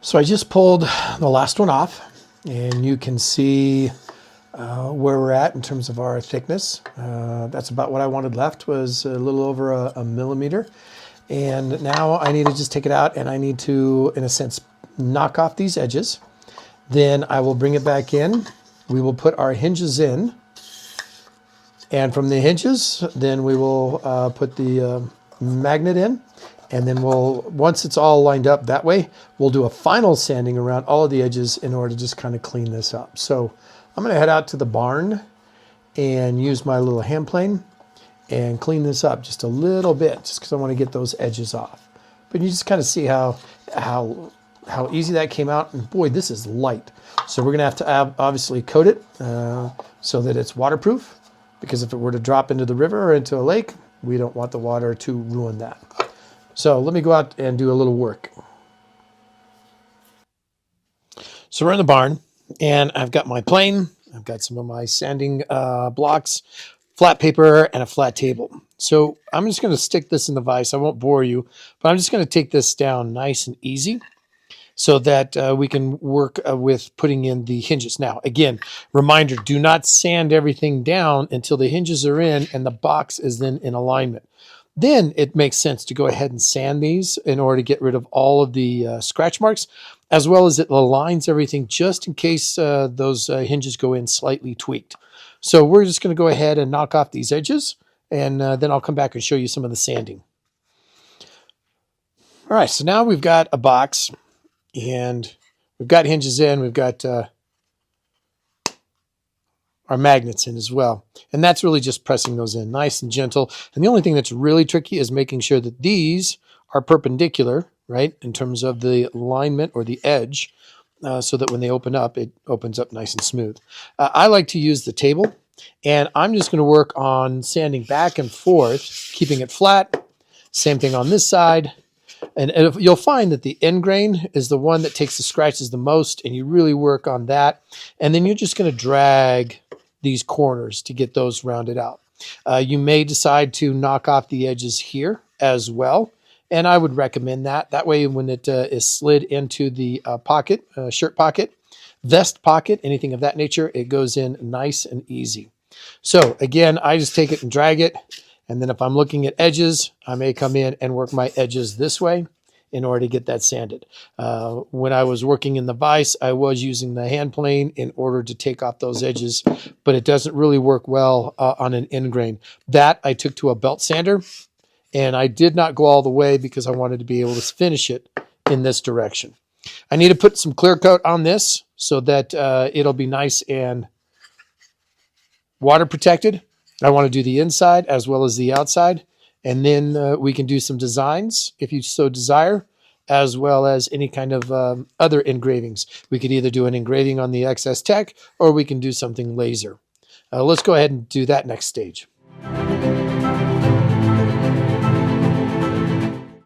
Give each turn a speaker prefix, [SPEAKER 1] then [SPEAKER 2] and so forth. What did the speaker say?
[SPEAKER 1] So I just pulled the last one off, and you can see where we're at in terms of our thickness. That's about what I wanted left, was a little over a millimeter. And now I need to just take it out, and I need to, in a sense, knock off these edges. Then I will bring it back in. We will put our hinges in. And from the hinges, then we will put the magnet in. And then once it's all lined up that way, we'll do a final sanding around all of the edges in order to just kind of clean this up. So I'm going to head out to the barn and use my little hand plane and clean this up just a little bit, just because I want to get those edges off. But you just kind of see how easy that came out. And boy, this is light. So we're going to have to obviously coat it so that it's waterproof, because if it were to drop into the river or into a lake, we don't want the water to ruin that. So let me go out and do a little work. So we're in the barn, and I've got my plane. I've got some of my sanding blocks, flat paper, and a flat table. So I'm just going to stick this in the vise. I won't bore you, but I'm just going to take this down nice and easy so that we can work with putting in the hinges. Now, again, reminder, do not sand everything down until the hinges are in and the box is then in alignment. Then it makes sense to go ahead and sand these in order to get rid of all of the scratch marks, as well as it aligns everything just in case those hinges go in slightly tweaked. So we're just going to go ahead and knock off these edges, and then I'll come back and show you some of the sanding. All right, so now we've got a box, and we've got hinges in, we've got our magnets in as well. And that's really just pressing those in nice and gentle. And the only thing that's really tricky is making sure that these are perpendicular, right, in terms of the alignment or the edge, so that when they open up, it opens up nice and smooth. I like to use the table, and I'm just going to work on sanding back and forth, keeping it flat. Same thing on this side. And you'll find that the end grain is the one that takes the scratches the most, and you really work on that. And then you're just going to drag these corners to get those rounded out. You may decide to knock off the edges here as well, and I would recommend that. That way, when it is slid into the pocket, shirt pocket, vest pocket, anything of that nature, it goes in nice and easy. So again, I just take it and drag it. And then if I'm looking at edges, I may come in and work my edges this way in order to get that sanded. When I was working in the vise, I was using the hand plane in order to take off those edges, but it doesn't really work well on an end grain. That I took to a belt sander, and I did not go all the way because I wanted to be able to finish it in this direction. I need to put some clear coat on this so that it'll be nice and water protected. I want to do the inside as well as the outside, and then we can do some designs if you so desire, as well as any kind of other engravings. We could either do an engraving on the xsTECH, or we can do something laser. Let's go ahead and do that next stage.